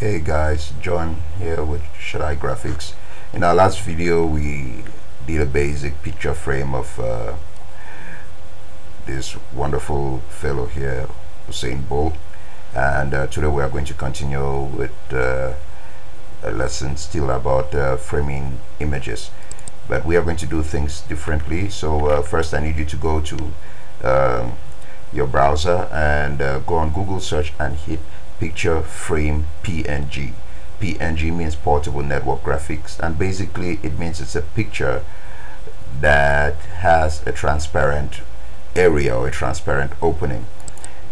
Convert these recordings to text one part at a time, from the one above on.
Hey guys, John here with Shadai Graphics. In our last video we did a basic picture frame of this wonderful fellow here, Usain Bolt, and today we are going to continue with a lesson still about framing images, but we are going to do things differently. So first I need you to go to your browser and go on Google search and hit picture frame PNG. PNG means portable network graphics, and basically it means it's a picture that has a transparent area or a transparent opening,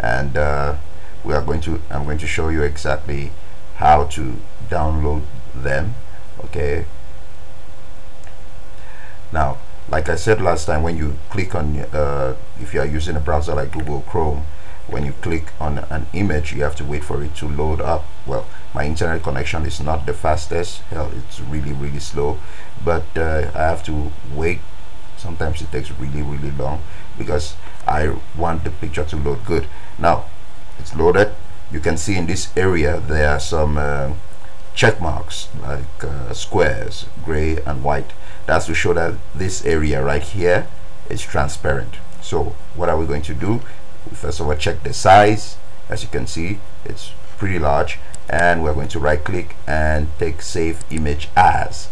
and I'm going to show you exactly how to download them. Okay, now like I said last time, when you click on if you are using a browser like Google Chrome, when you click on an image you have to wait for it to load up. Well, my internet connection is not the fastest. Hell, it's really slow, but I have to wait. Sometimes it takes really long because I want the picture to load good. Now it's loaded. You can see in this area there are some check marks, like squares, gray and white. That's to show that this area right here is transparent. So what are we going to do? First of all, check the size. As you can see, it's pretty large, and we're going to right click and take save image as.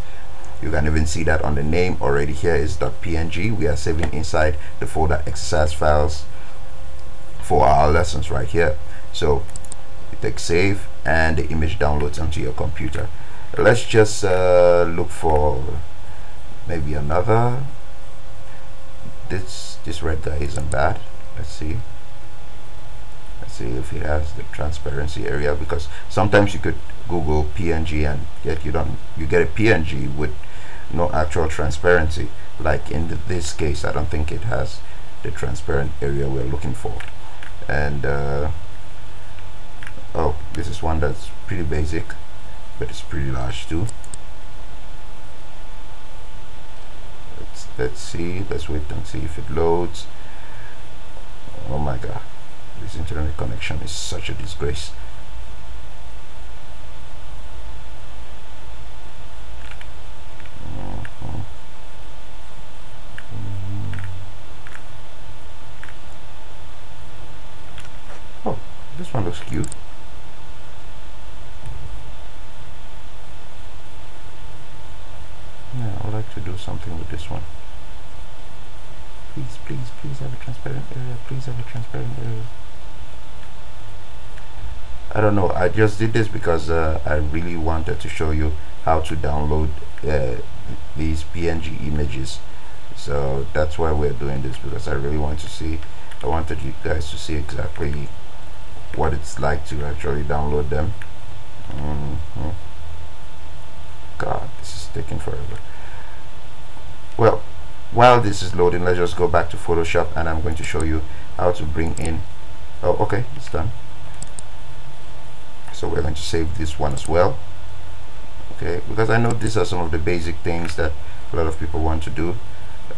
You can even see that on the name already. Here is .png. We are saving inside the folder exercise files for our lessons right here. So you take save and the image downloads onto your computer. Let's just look for maybe another. This red guy isn't bad. Let's see if it has the transparency area, because sometimes you could Google PNG and yet you get a PNG with no actual transparency. Like in this case, I don't think it has the transparent area we're looking for. And oh, this is one that's pretty basic, but it's pretty large too. Let's see, let's wait and see if it loads. Oh my god, this internet connection is such a disgrace. Oh, this one looks cute. Yeah, I would like to do something with this one. Please have a transparent area. Please have a transparent area. I don't know, I just did this because I really wanted to show you how to download these PNG images. So that's why we're doing this, because I really want to see, I wanted you guys to see exactly what it's like to actually download them. God, this is taking forever. Well, while this is loading, let's just go back to Photoshop and I'm going to show you how to bring in. Oh, okay, it's done. So we're going to save this one as well. Okay, because I know these are some of the basic things that a lot of people want to do.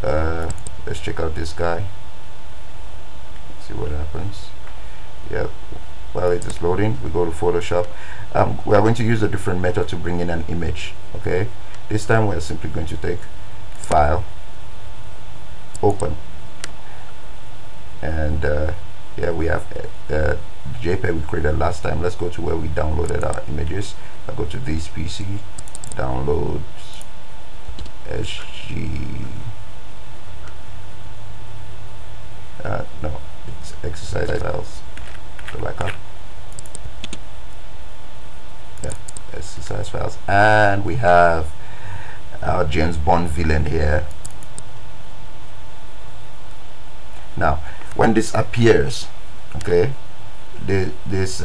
Let's check out this guy. Let's see what happens. Yeah, while it is loading, we go to Photoshop. We are going to use a different method to bring in an image. Okay, this time we're simply going to take File, Open, and yeah, we have JPEG we created last time. Let's go to where we downloaded our images. I go to this PC, downloads, SG. No, it's exercise files. Go back up. Yeah, exercise files, and we have our James Bond villain here. Now when this appears, okay, this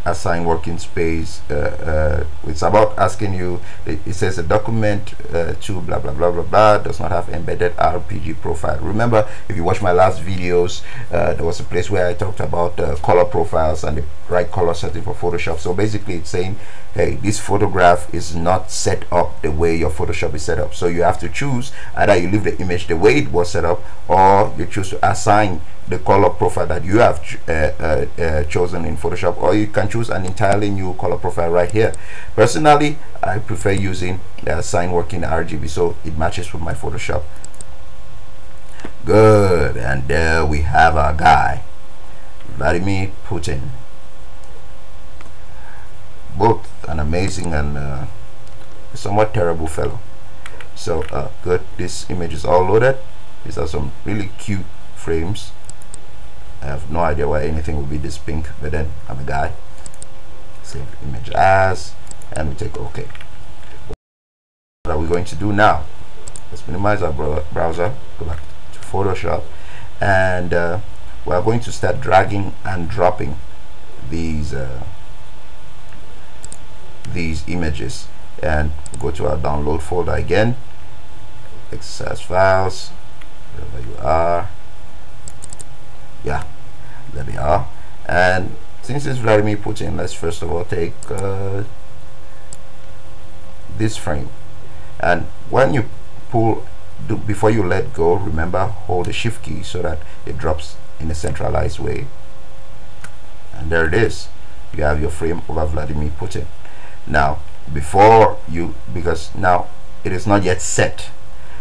assign working space, it's about asking you, it says a document to blah blah does not have embedded RPG profile. Remember, if you watch my last videos, there was a place where I talked about color profiles and the right color setting for Photoshop. So basically it's saying, hey, this photograph is not set up the way your Photoshop is set up. So you have to choose, either you leave the image the way it was set up, or you choose to assign the color profile that you have chosen in Photoshop, or you can choose an entirely new color profile right here. Personally, I prefer using the assign working RGB, so it matches with my Photoshop. Good. And there we have our guy, Vladimir Putin. Both an amazing and somewhat terrible fellow. So good. This image is all loaded. These are some really cute frames. I have no idea why anything would be this pink, but then I'm a guy. Save image as, and we take OK. What are we going to do now? Let's minimize our browser, go back to Photoshop, and we are going to start dragging and dropping these images, and go to our download folder again, exercise files, wherever you are. Yeah, there they are. And since it's Vladimir Putin, let's first of all take this frame, and when you pull, before you let go, remember, hold the shift key so that it drops in a centralized way, and there it is. You have your frame over Vladimir Putin. Now before you, because now it is not yet set,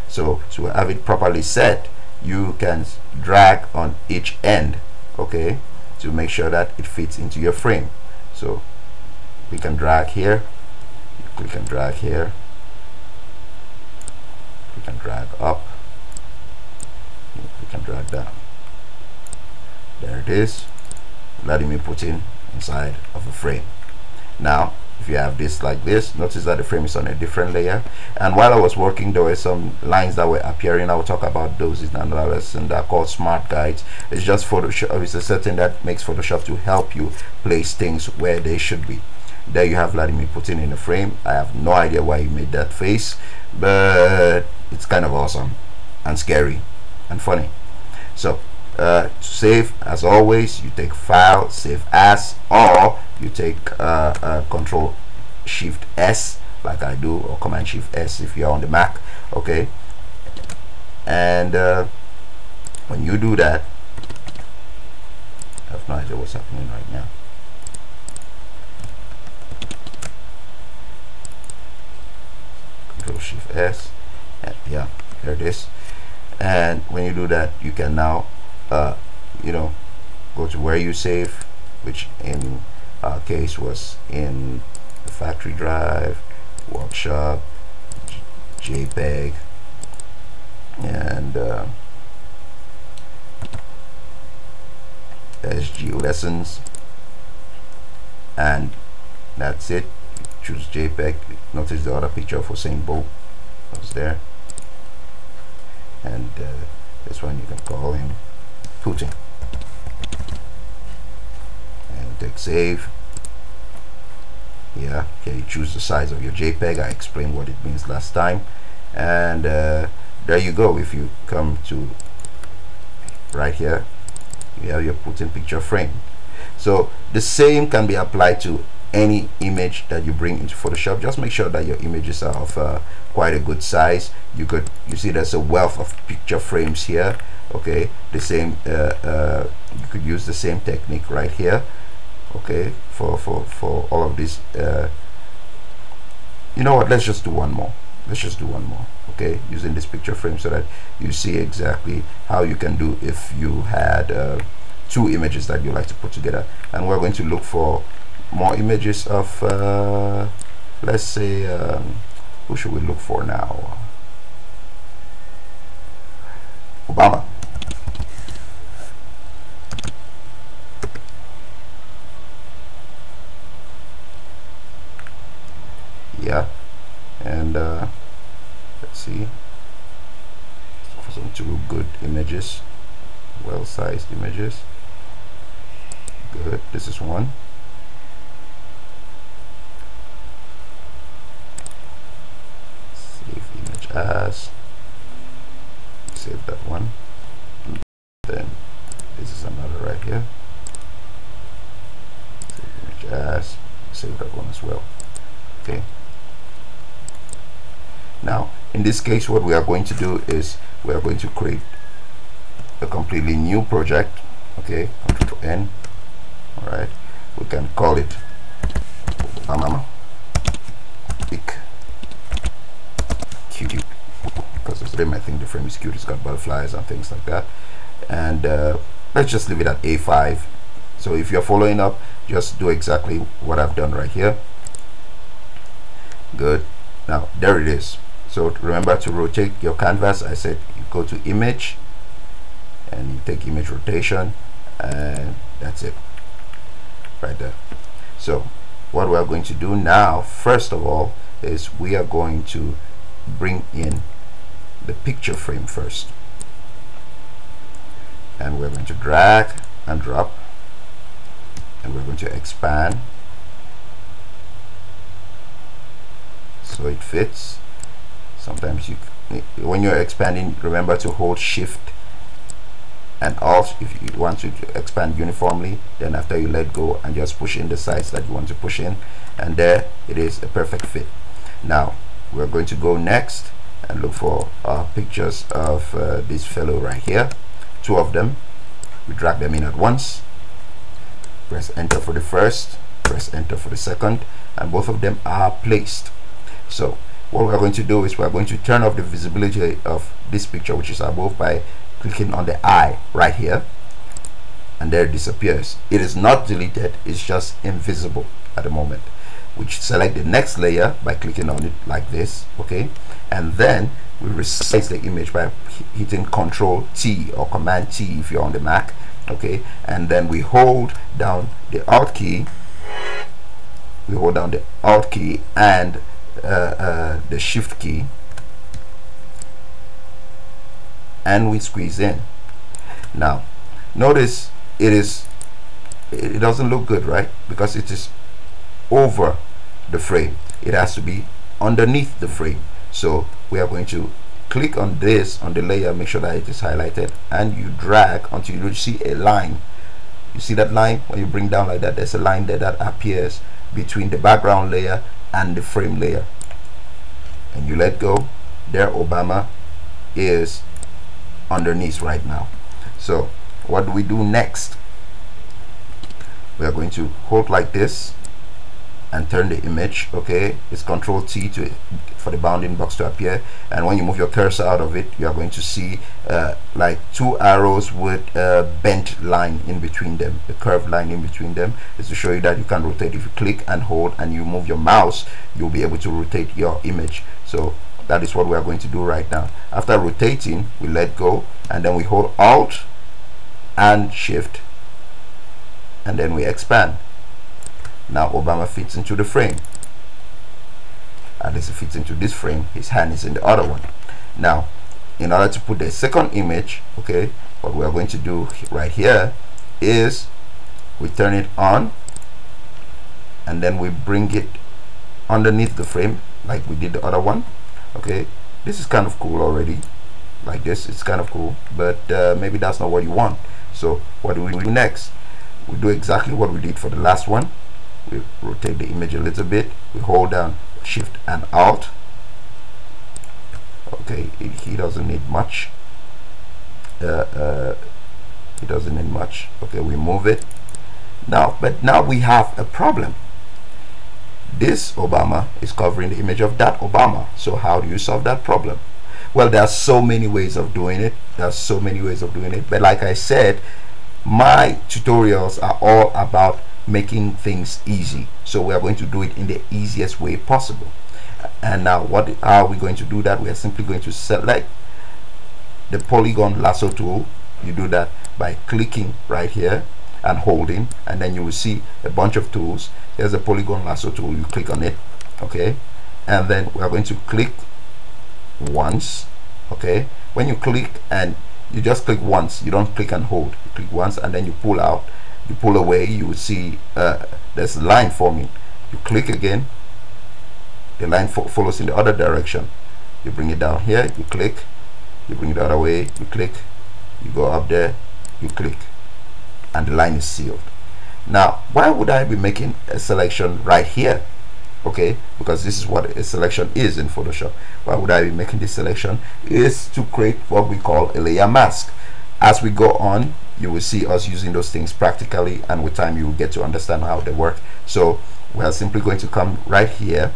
so to have it properly set, you can drag on each end, okay, to make sure that it fits into your frame. So we can drag here, we can drag here, we can drag up, we can drag down. There it is, Vladimir Putin inside of a frame. Now if you have this like this, notice that the frame is on a different layer, and while I was working there were some lines that were appearing. I will talk about those in another lesson. That are called smart guides. It's just Photoshop, it's a setting that makes Photoshop to help you place things where they should be. There you have Vladimir Putin in a frame. I have no idea why he made that face, but it's kind of awesome and scary and funny. So to save, as always, you take File, Save As, or you take Control Shift S like I do, or Command Shift S if you're on the Mac, okay. And when you do that, I have no idea what's happening right now. Control Shift S, and yeah, there it is. And when you do that, you can now you know, go to where you save, which in our case was in the factory drive, workshop, JPEG, and SG lessons, and that's it. Choose JPEG. Notice the other picture of Usain Bolt was there, and this one you can call him Putin, and take save. Yeah, okay, you choose the size of your JPEG. I explained what it means last time, and there you go. If you come to right here, you have your Putin picture frame. So the same can be applied to any image that you bring into Photoshop. Just make sure that your images are of quite a good size. You see there's a wealth of picture frames here, okay. The same you could use the same technique right here, okay, for all of these. You know what, let's just do one more. Let's just do one more, okay, using this picture frame so that you see exactly how you can do if you had two images that you like to put together. And we're going to look for more images of let's say who should we look for now? Obama. Yeah, and let's see, for some two good images, well-sized images. Good, this is one. Save image as, save that one. Then this is another right here. Save just save that one as well. Okay, now in this case what we are going to do is we are going to create a completely new project. Okay, Control N. All right, we can call it pick cute, because it's I think the frame is cute. It's got butterflies and things like that. And let's just leave it at A5. So if you're following up, just do exactly what I've done right here. Good. Now there it is. So remember to rotate your canvas. I said you go to image and you take image rotation, and that's it right there. So what we are going to do now, first of all, is we are going to bring in the picture frame first, and we're going to drag and drop, and we're going to expand so it fits. Sometimes you, when you're expanding, remember to hold shift and alt if you want to expand uniformly. Then after you let go and just push in the size that you want to push in, and there it is, a perfect fit. Now we're going to go next and look for pictures of this fellow right here, 2 of them. We drag them in at once, press enter for the first, press enter for the second, and both of them are placed. So what we're going to do is we're going to turn off the visibility of this picture, which is above, by clicking on the eye right here, and there it disappears. It is not deleted, it's just invisible at the moment. We select the next layer by clicking on it like this, okay, and then we resize the image by hitting Control T or Command T if you're on the Mac, okay, and then we hold down the Alt key, and the Shift key, and we squeeze in. Now notice it doesn't look good, right? Because it is over the frame. It has to be underneath the frame. So we are going to click on this, on the layer, make sure that it is highlighted, and you drag until you see a line. You see that line? When you bring down like that, there's a line there that appears between the background layer and the frame layer, and you let go. There Obama is underneath right now. So what do we do next? We are going to hold like this and turn the image, okay, it's Control T for the bounding box to appear, and when you move your cursor out of it, you are going to see like 2 arrows with a bent line in between them. The curved line in between them is to show you that you can rotate. If you click and hold and you move your mouse, you'll be able to rotate your image. So that is what we are going to do right now. After rotating, we let go, and then we hold Alt and Shift, and then we expand. Now Obama fits into the frame. At least it fits into this frame. His hand is in the other one. Now in order to put the second image, okay, what we are going to do right here is we turn it on, and then we bring it underneath the frame like we did the other one. Okay, this is kind of cool already. Like this, it's kind of cool, but maybe that's not what you want. So what do we do next? We do exactly what we did for the last one. We rotate the image a little bit, we hold down Shift and Alt. Okay, he doesn't need much. He doesn't need much. Okay, we move it now, but now we have a problem. This Obama is covering the image of that Obama. So how do you solve that problem? Well, there are so many ways of doing it. But like I said, my tutorials are all about making things easy. So we are going to do it in the easiest way possible. And now how are we going to do that? We are simply going to select the polygon lasso tool. You do that by clicking right here and holding, and then you will see a bunch of tools. Here's the polygon lasso tool. You click on it, okay, and then we are going to click once. Okay, when you click, and you just click once, you don't click and hold, you click once and then you pull out, you pull away, you will see there's a line forming. You click again, the line follows in the other direction. You bring it down here, you click, you bring it the other way, you click, you go up there, you click, and the line is sealed. Now, why would I be making a selection right here? Okay, because this is what a selection is in Photoshop. Why would I be making this selection? Is to create what we call a layer mask. As we go on, you will see us using those things practically, and with time you will get to understand how they work. So we are simply going to come right here,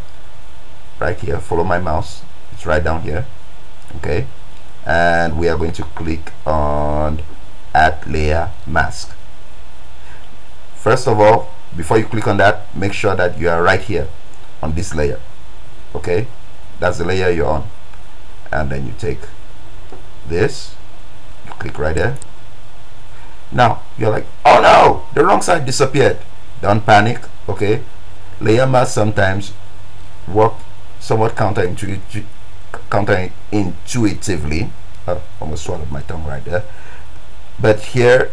follow my mouse, it's right down here. Okay, and we are going to click on add layer mask. First of all, before you click on that, make sure that you are right here on this layer. Okay, that's the layer you're on, and then you take this, you click right there. Now you're like, oh no, the wrong side disappeared. Don't panic. Okay, layer mask sometimes work somewhat counterintuitively. Almost swallowed my tongue right there. But here,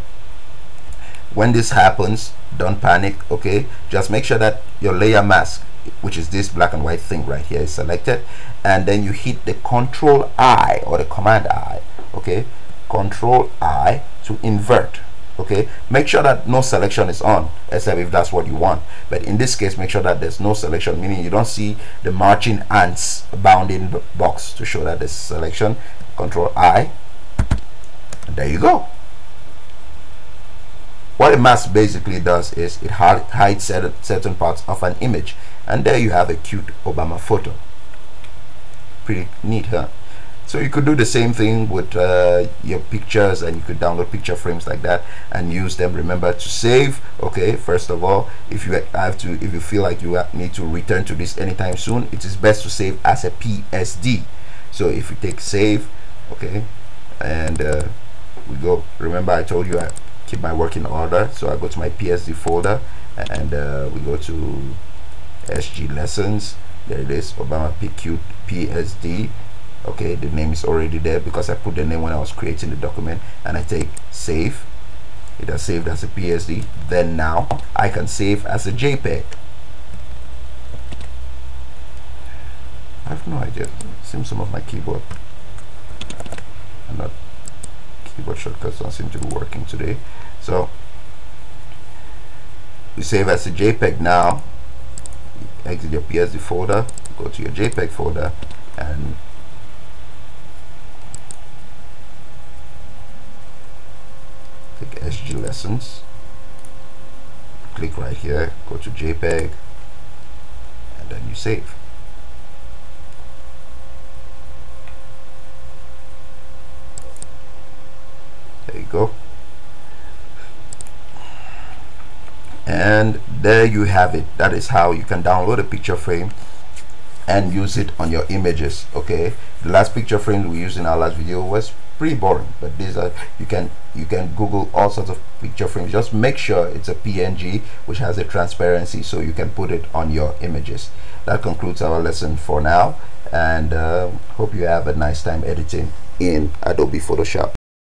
when this happens, don't panic. Okay, just make sure that your layer mask, which is this black and white thing right here, is selected, and then you hit the Control I or the Command I. Okay, Control I to invert. Okay, make sure that no selection is on, except if that's what you want. But in this case, make sure that there's no selection, meaning you don't see the marching ants bounding box to show that there's selection. Control I, and there you go. What a mask basically does is it hides certain parts of an image, and there you have a cute Obama photo. Pretty neat, huh? So you could do the same thing with your pictures, and you could download picture frames like that and use them. Remember to save. Okay, first of all, if you feel like you need to return to this anytime soon, it is best to save as a PSD. So if you take save, okay, and we go. Remember I told you I keep my work in order, so I go to my PSD folder, and we go to SG lessons. There it is, Obama PQ PSD. Okay, the name is already there because I put the name when I was creating the document, and I take save. It has saved as a PSD. Then now I can save as a JPEG. I have no idea. It seems some of my keyboard shortcuts don't seem to be working today. So you save as a JPEG now. Exit your PSD folder, go to your JPEG folder, and take SG lessons. Click right here, go to JPEG, and then you save. There you go. And there you have it. That is how you can download a picture frame and use it on your images. Okay, the last picture frame we used in our last video was pretty boring, but these are, you can Google all sorts of picture frames. Just make sure it's a PNG which has a transparency, so you can put it on your images. That concludes our lesson for now, and hope you have a nice time editing in Adobe Photoshop.